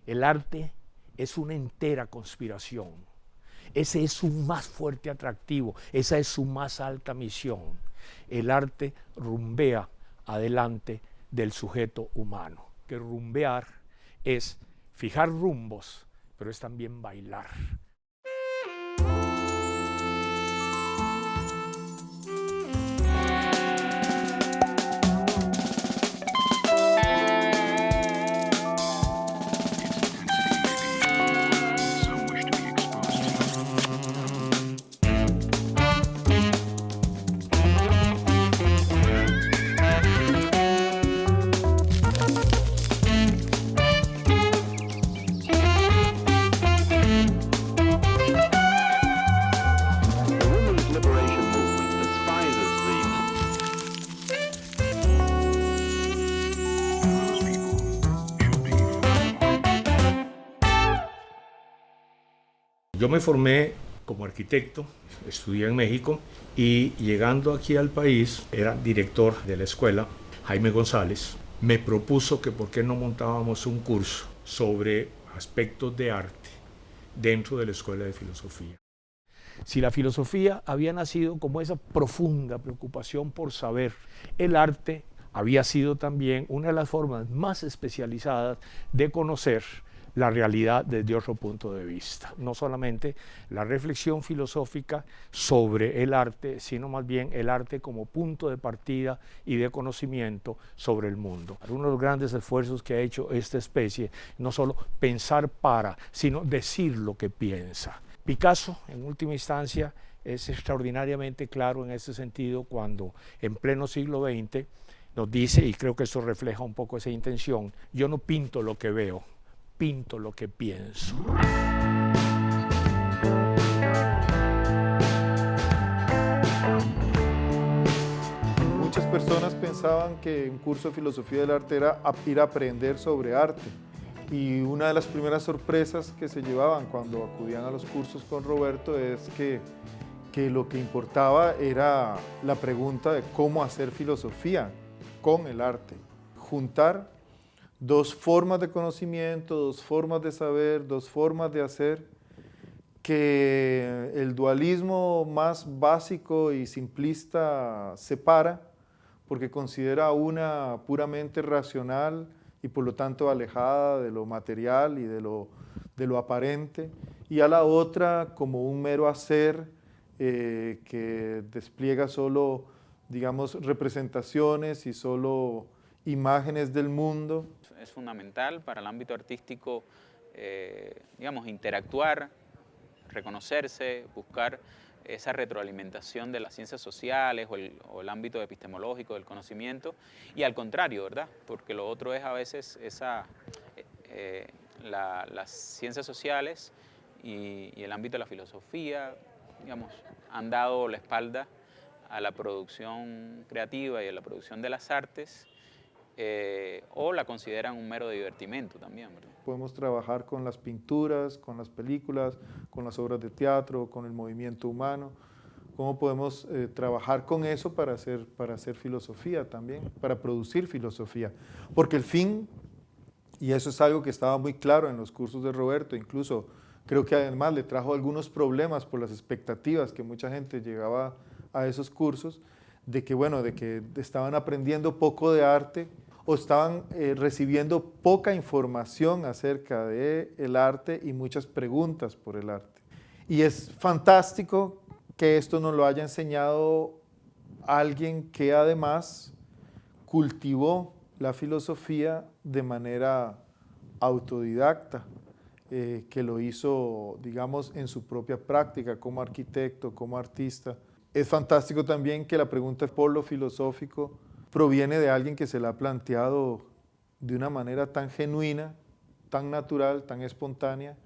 El arte es una entera conspiración. Ese es su más fuerte atractivo, esa es su más alta misión. El arte rumbea adelante del sujeto humano. Que rumbear es fijar rumbos, pero es también bailar. Yo me formé como arquitecto, estudié en México y llegando aquí al país, era director de la escuela, Jaime González, me propuso que por qué no montábamos un curso sobre aspectos de arte dentro de la escuela de filosofía. Si la filosofía había nacido como esa profunda preocupación por saber, el arte había sido también una de las formas más especializadas de conocer la realidad desde otro punto de vista. No solamente la reflexión filosófica sobre el arte, sino más bien el arte como punto de partida y de conocimiento sobre el mundo. Uno de los grandes esfuerzos que ha hecho esta especie, no solo pensar para, sino decir lo que piensa. Picasso, en última instancia, es extraordinariamente claro en este sentido cuando en pleno siglo XX nos dice, y creo que eso refleja un poco esa intención, yo no pinto lo que veo, pinto lo que pienso. Muchas personas pensaban que un curso de filosofía del arte era ir a aprender sobre arte. Y una de las primeras sorpresas que se llevaban cuando acudían a los cursos con Roberto es que lo que importaba era la pregunta de cómo hacer filosofía con el arte. Juntar dos formas de conocimiento, dos formas de saber, dos formas de hacer, que el dualismo más básico y simplista separa, porque considera una puramente racional y por lo tanto alejada de lo material y de lo aparente, y a la otra como un mero hacer que despliega solo, digamos, representaciones y solo imágenes del mundo. Es fundamental para el ámbito artístico, digamos, interactuar, reconocerse, buscar esa retroalimentación de las ciencias sociales o el ámbito epistemológico del conocimiento, y al contrario, ¿verdad? Porque lo otro es a veces las ciencias sociales y el ámbito de la filosofía, digamos, han dado la espalda a la producción creativa y a la producción de las artes, o la consideran un mero divertimento también, ¿verdad? Podemos trabajar con las pinturas, con las películas, con las obras de teatro, con el movimiento humano. ¿Cómo podemos trabajar con eso para hacer filosofía también, para producir filosofía? Porque el fin, y eso es algo que estaba muy claro en los cursos de Roberto, incluso creo que además le trajo algunos problemas por las expectativas que mucha gente llegaba a esos cursos, de que estaban aprendiendo poco de arte o estaban recibiendo poca información acerca del arte y muchas preguntas por el arte. Y es fantástico que esto nos lo haya enseñado alguien que además cultivó la filosofía de manera autodidacta, que lo hizo, digamos, en su propia práctica como arquitecto, como artista. Es fantástico también que la pregunta por lo filosófico proviene de alguien que se la ha planteado de una manera tan genuina, tan natural, tan espontánea,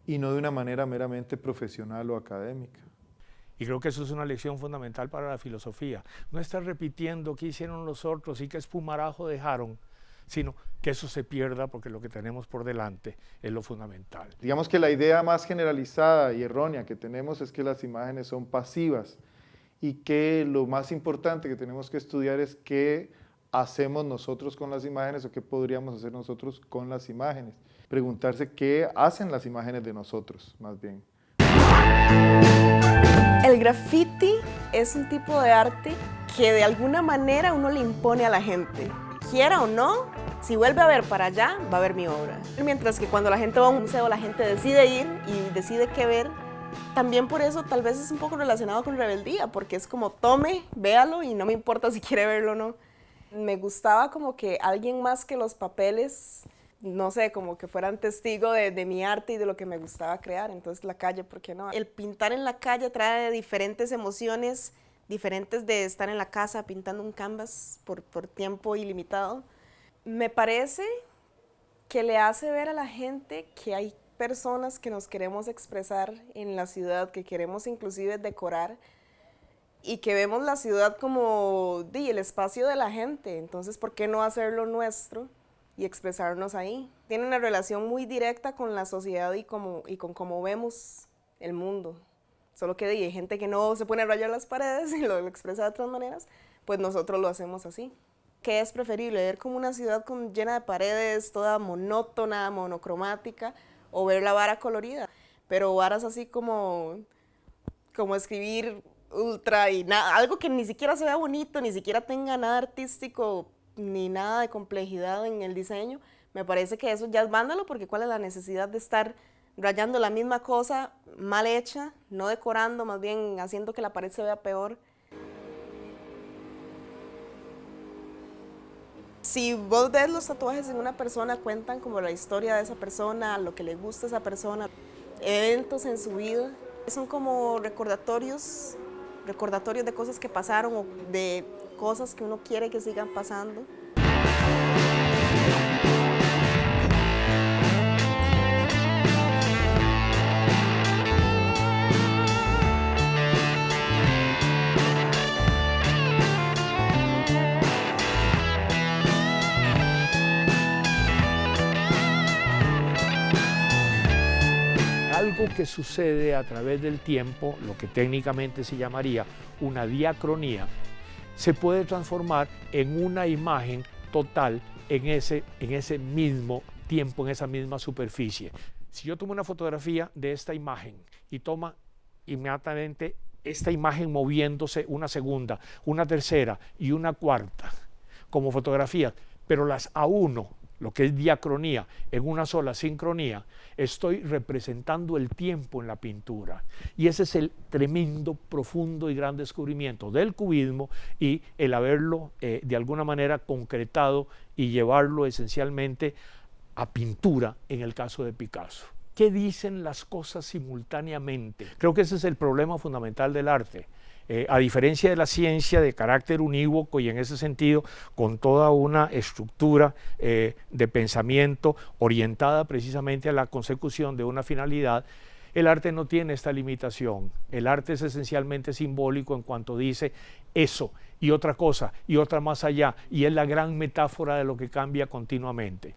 y no de una manera meramente profesional o académica. Y creo que eso es una lección fundamental para la filosofía. No estar repitiendo qué hicieron los otros y qué espumarajo dejaron, sino que eso se pierda porque lo que tenemos por delante es lo fundamental. Digamos que la idea más generalizada y errónea que tenemos es que las imágenes son pasivas y que lo más importante que tenemos que estudiar es qué hacemos nosotros con las imágenes o qué podríamos hacer nosotros con las imágenes. preguntarse qué hacen las imágenes de nosotros, más bien. El graffiti es un tipo de arte que de alguna manera uno le impone a la gente. Quiera o no, si vuelve a ver para allá, va a ver mi obra. Mientras que cuando la gente va a un museo, la gente decide ir y decide qué ver. También por eso tal vez es un poco relacionado con rebeldía, porque es como tome, véalo y no me importa si quiere verlo o no. Me gustaba como que alguien más que los papeles, no sé, como que fueran testigo de mi arte y de lo que me gustaba crear. Entonces la calle, ¿por qué no? El pintar en la calle trae diferentes emociones, diferentes de estar en la casa pintando un canvas por tiempo ilimitado. Me parece que le hace ver a la gente que hay personas que nos queremos expresar en la ciudad, que queremos inclusive decorar y que vemos la ciudad como el espacio de la gente. Entonces, ¿por qué no hacerlo nuestro y expresarnos ahí? Tiene una relación muy directa con la sociedad y con cómo vemos el mundo. Solo que hay gente que no se pone a rayar las paredes y lo expresa de otras maneras, pues nosotros lo hacemos así. ¿Qué es preferible? ¿Ver como una ciudad llena de paredes, toda monótona, monocromática, o ver la vara colorida? Pero varas así como escribir ultra y nada, algo que ni siquiera se vea bonito, ni siquiera tenga nada artístico, ni nada de complejidad en el diseño. Me parece que eso ya es vándalo, porque ¿cuál es la necesidad de estar rayando la misma cosa mal hecha, no decorando, más bien haciendo que la pared se vea peor? Si vos ves los tatuajes en una persona, cuentan como la historia de esa persona, lo que le gusta a esa persona, eventos en su vida. Son como recordatorios de cosas que pasaron o de cosas que uno quiere que sigan pasando. Algo que sucede a través del tiempo, lo que técnicamente se llamaría una diacronía, se puede transformar en una imagen total en ese mismo tiempo, en esa misma superficie. Si yo tomo una fotografía de esta imagen y toma inmediatamente esta imagen moviéndose, una segunda, una tercera y una cuarta como fotografía, pero las auno, lo que es diacronía, en una sola sincronía, estoy representando el tiempo en la pintura. Y ese es el tremendo, profundo y gran descubrimiento del cubismo y el haberlo de alguna manera concretado y llevarlo esencialmente a pintura en el caso de Picasso. ¿Qué dicen las cosas simultáneamente? Creo que ese es el problema fundamental del arte. A diferencia de la ciencia de carácter unívoco y en ese sentido con toda una estructura de pensamiento orientada precisamente a la consecución de una finalidad, el arte no tiene esta limitación. El arte es esencialmente simbólico en cuanto dice eso y otra cosa y otra más allá, y es la gran metáfora de lo que cambia continuamente.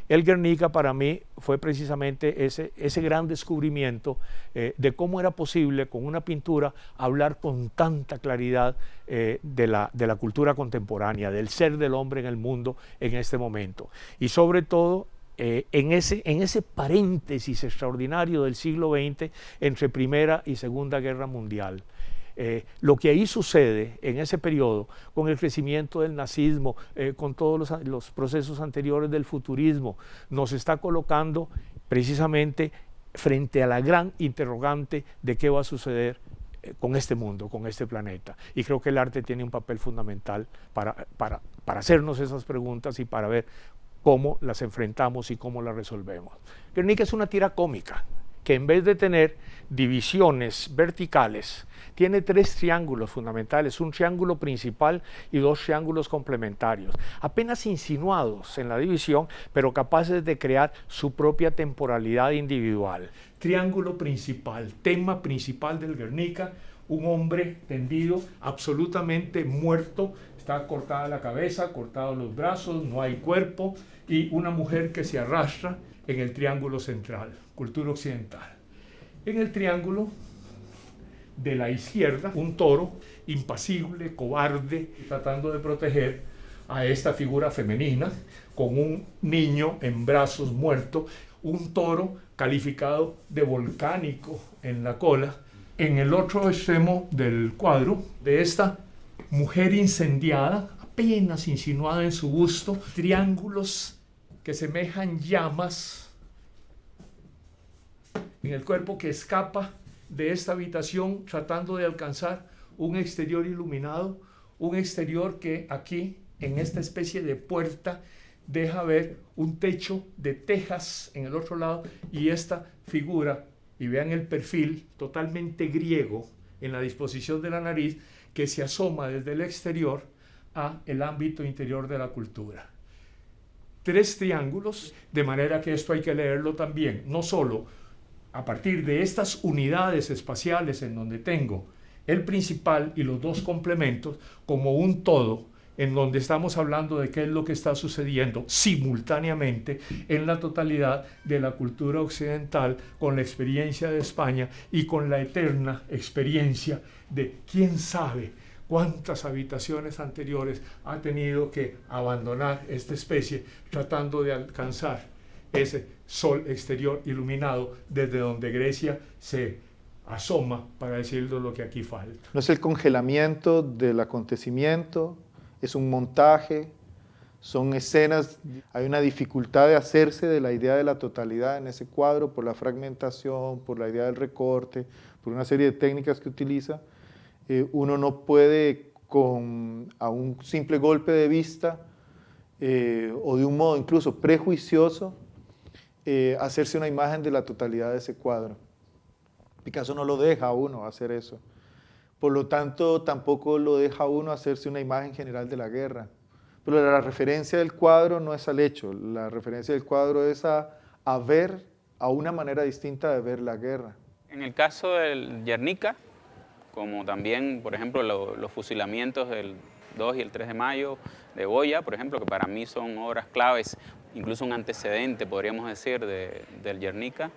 El Guernica para mí fue precisamente ese gran descubrimiento de cómo era posible con una pintura hablar con tanta claridad de la cultura contemporánea, del ser del hombre en el mundo en este momento. Y sobre todo en ese paréntesis extraordinario del siglo XX entre Primera y Segunda Guerra Mundial. Lo que ahí sucede en ese periodo, con el crecimiento del nazismo, con todos los procesos anteriores del futurismo, nos está colocando precisamente frente a la gran interrogante de qué va a suceder con este mundo, con este planeta. Y creo que el arte tiene un papel fundamental para hacernos esas preguntas y para ver cómo las enfrentamos y cómo las resolvemos. Guernica es una tira cómica que en vez de tener divisiones verticales, tiene 3 triángulos fundamentales, un triángulo principal y 2 triángulos complementarios, apenas insinuados en la división, pero capaces de crear su propia temporalidad individual. Triángulo principal, tema principal del Guernica, un hombre tendido, absolutamente muerto, está cortada la cabeza, cortados los brazos, no hay cuerpo, y una mujer que se arrastra en el triángulo central, cultura occidental. En el triángulo de la izquierda, un toro impasible, cobarde, tratando de proteger a esta figura femenina con un niño en brazos muerto, un toro calificado de volcánico en la cola. En el otro extremo del cuadro, de esta mujer incendiada, apenas insinuada en su busto, triángulos que semejan llamas en el cuerpo que escapa de esta habitación tratando de alcanzar un exterior iluminado, un exterior que aquí, en esta especie de puerta, deja ver un techo de tejas en el otro lado y esta figura, y vean el perfil totalmente griego en la disposición de la nariz, que se asoma desde el exterior a el ámbito interior de la cultura. 3 triángulos, de manera que esto hay que leerlo también, no solo a partir de estas unidades espaciales en donde tengo el principal y los 2 complementos, como un todo, en donde estamos hablando de qué es lo que está sucediendo simultáneamente en la totalidad de la cultura occidental, con la experiencia de España y con la eterna experiencia de quién sabe cuántas habitaciones anteriores ha tenido que abandonar esta especie tratando de alcanzar ese sol exterior iluminado desde donde Grecia se asoma para decirlo lo que aquí falta. No es el congelamiento del acontecimiento, es un montaje, son escenas, hay una dificultad de hacerse de la idea de la totalidad en ese cuadro por la fragmentación, por la idea del recorte, por una serie de técnicas que utiliza. Uno no puede a un simple golpe de vista o de un modo incluso prejuicioso hacerse una imagen de la totalidad de ese cuadro. Picasso no lo deja a uno hacer eso. Por lo tanto, tampoco lo deja a uno hacerse una imagen general de la guerra. Pero la referencia del cuadro no es al hecho, la referencia del cuadro es a ver, a una manera distinta de ver la guerra. En el caso del Guernica, como también, por ejemplo, los fusilamientos del 2 y el 3 de mayo de Goya, por ejemplo, que para mí son obras claves, incluso un antecedente, podríamos decir, del Guernica,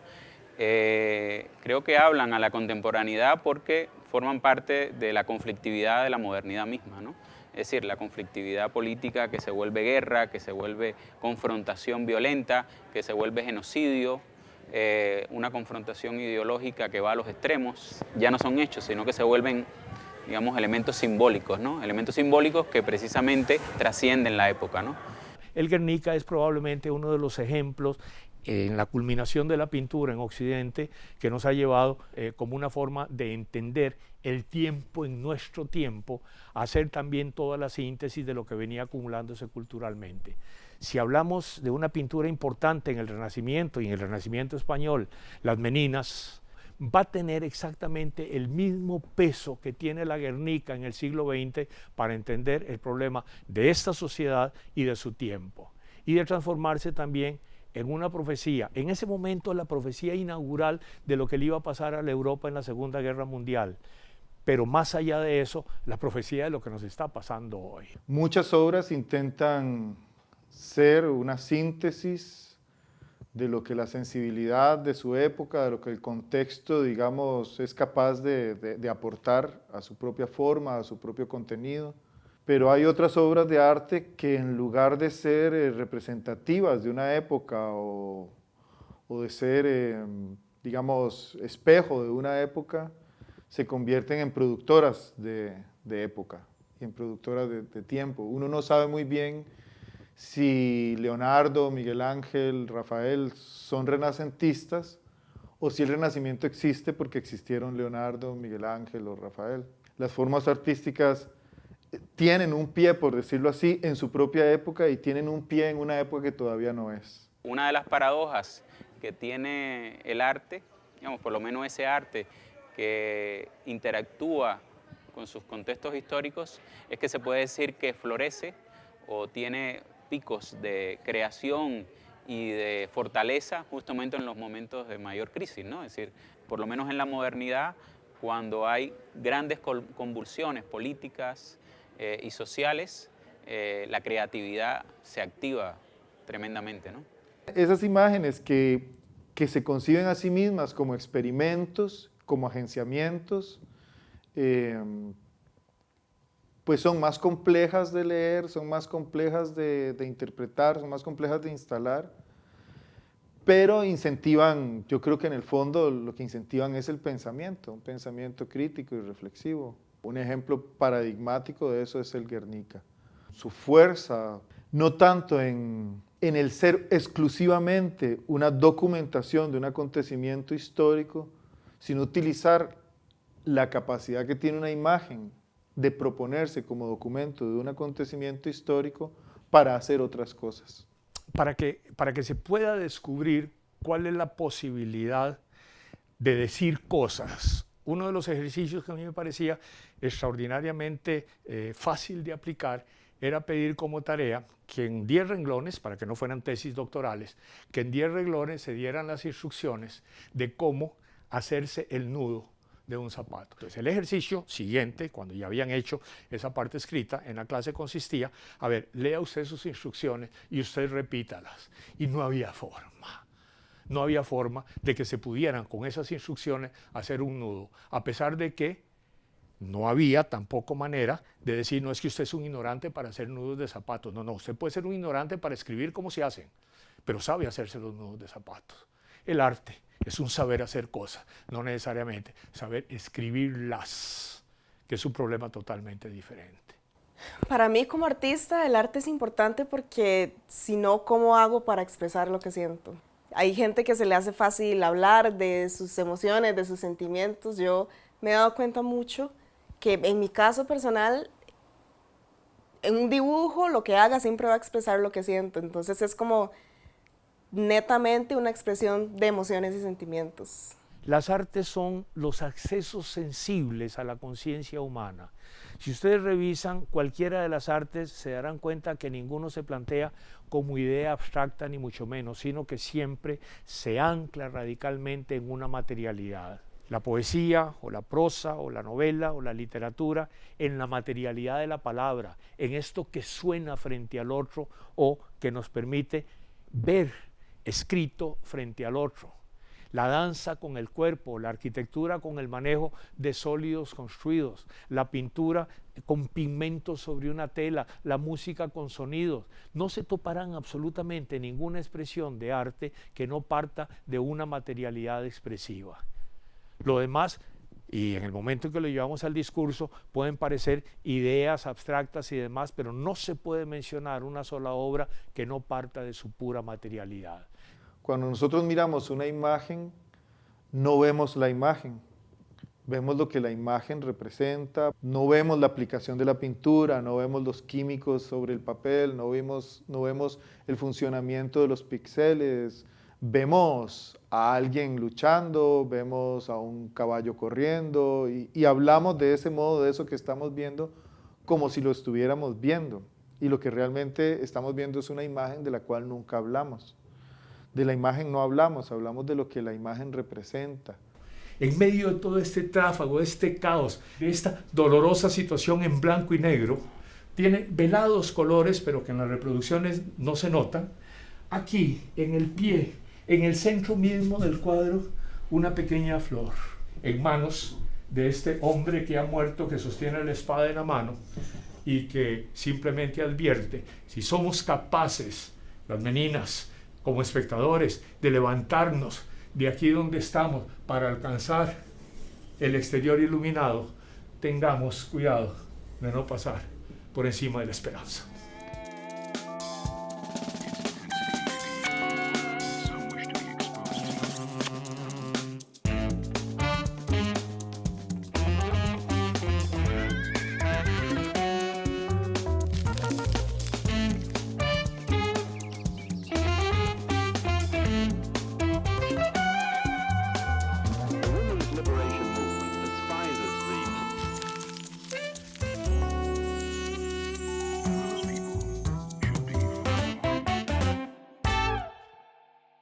creo que hablan a la contemporaneidad porque forman parte de la conflictividad de la modernidad misma, ¿no? Es decir, la conflictividad política que se vuelve guerra, que se vuelve confrontación violenta, que se vuelve genocidio, una confrontación ideológica que va a los extremos, ya no son hechos, sino que se vuelven, digamos, elementos simbólicos, ¿no? Elementos simbólicos que precisamente trascienden la época, ¿no? El Guernica es probablemente uno de los ejemplos en la culminación de la pintura en Occidente que nos ha llevado como una forma de entender el tiempo en nuestro tiempo, hacer también toda la síntesis de lo que venía acumulándose culturalmente. Si hablamos de una pintura importante en el Renacimiento y en el Renacimiento español, Las Meninas, va a tener exactamente el mismo peso que tiene la Guernica en el siglo XX para entender el problema de esta sociedad y de su tiempo, y de transformarse también en una profecía, en ese momento la profecía inaugural de lo que le iba a pasar a la Europa en la Segunda Guerra Mundial, pero más allá de eso, la profecía de lo que nos está pasando hoy. Muchas obras intentan ser una síntesis de lo que la sensibilidad de su época, de lo que el contexto, digamos, es capaz de aportar a su propia forma, a su propio contenido. Pero hay otras obras de arte que en lugar de ser representativas de una época o de ser, digamos, espejo de una época, se convierten en productoras de época y en productoras de tiempo. Uno no sabe muy bien si Leonardo, Miguel Ángel, Rafael son renacentistas o si el Renacimiento existe porque existieron Leonardo, Miguel Ángel o Rafael. Las formas artísticas tienen un pie, por decirlo así, en su propia época y tienen un pie en una época que todavía no es. Una de las paradojas que tiene el arte, digamos, por lo menos ese arte que interactúa con sus contextos históricos, es que se puede decir que florece o tiene picos de creación y de fortaleza justamente en los momentos de mayor crisis, ¿no? Es decir, por lo menos en la modernidad, cuando hay grandes convulsiones políticas y sociales, la creatividad se activa tremendamente, ¿no? Esas imágenes que se conciben a sí mismas como experimentos, como agenciamientos, pues son más complejas de leer, son más complejas de interpretar, son más complejas de instalar, pero incentivan, yo creo que en el fondo lo que incentivan es el pensamiento, un pensamiento crítico y reflexivo. Un ejemplo paradigmático de eso es el Guernica. Su fuerza, no tanto en el ser exclusivamente una documentación de un acontecimiento histórico, sino utilizar la capacidad que tiene una imagen de proponerse como documento de un acontecimiento histórico para hacer otras cosas. Para que se pueda descubrir cuál es la posibilidad de decir cosas. Uno de los ejercicios que a mí me parecía extraordinariamente fácil de aplicar era pedir como tarea que en 10 renglones, para que no fueran tesis doctorales, que en 10 renglones se dieran las instrucciones de cómo hacerse el nudo de un zapato. Entonces el ejercicio siguiente, cuando ya habían hecho esa parte escrita, en la clase consistía, a ver, lea usted sus instrucciones y usted repítalas. Y no había forma. No había forma de que se pudieran con esas instrucciones hacer un nudo, a pesar de que no había tampoco manera de decir, no es que usted es un ignorante para hacer nudos de zapatos. No, usted puede ser un ignorante para escribir cómo se hacen, pero sabe hacerse los nudos de zapatos. El arte es un saber hacer cosas, no necesariamente saber escribirlas, que es un problema totalmente diferente. Para mí como artista el arte es importante porque si no, ¿cómo hago para expresar lo que siento? Hay gente que se le hace fácil hablar de sus emociones, de sus sentimientos. Yo me he dado cuenta mucho que en mi caso personal, en un dibujo lo que haga siempre va a expresar lo que siento. Entonces es como netamente una expresión de emociones y sentimientos. Las artes son los accesos sensibles a la conciencia humana. Si ustedes revisan cualquiera de las artes, se darán cuenta que ninguno se plantea como idea abstracta ni mucho menos, sino que siempre se ancla radicalmente en una materialidad. La poesía, o la prosa, o la novela, o la literatura, en la materialidad de la palabra, en esto que suena frente al otro o que nos permite ver escrito frente al otro. La danza con el cuerpo, la arquitectura con el manejo de sólidos construidos, la pintura con pigmentos sobre una tela, la música con sonidos. No se toparán absolutamente ninguna expresión de arte que no parta de una materialidad expresiva. Lo demás, y en el momento en que lo llevamos al discurso, pueden parecer ideas abstractas y demás, pero no se puede mencionar una sola obra que no parta de su pura materialidad. Cuando nosotros miramos una imagen, no vemos la imagen, vemos lo que la imagen representa, no vemos la aplicación de la pintura, no vemos los químicos sobre el papel, no vemos el funcionamiento de los píxeles, vemos a alguien luchando, vemos a un caballo corriendo y hablamos de ese modo, de eso que estamos viendo, como si lo estuviéramos viendo. Y lo que realmente estamos viendo es una imagen de la cual nunca hablamos. De la imagen no hablamos, hablamos de lo que la imagen representa. En medio de todo este tráfago, de este caos, de esta dolorosa situación en blanco y negro, tiene velados colores, pero que en las reproducciones no se notan. Aquí, en el pie, en el centro mismo del cuadro, una pequeña flor, en manos de este hombre que ha muerto, que sostiene la espada en la mano y que simplemente advierte, si somos capaces, las meninas, como espectadores, de levantarnos de aquí donde estamos para alcanzar el exterior iluminado, tengamos cuidado de no pasar por encima de la esperanza.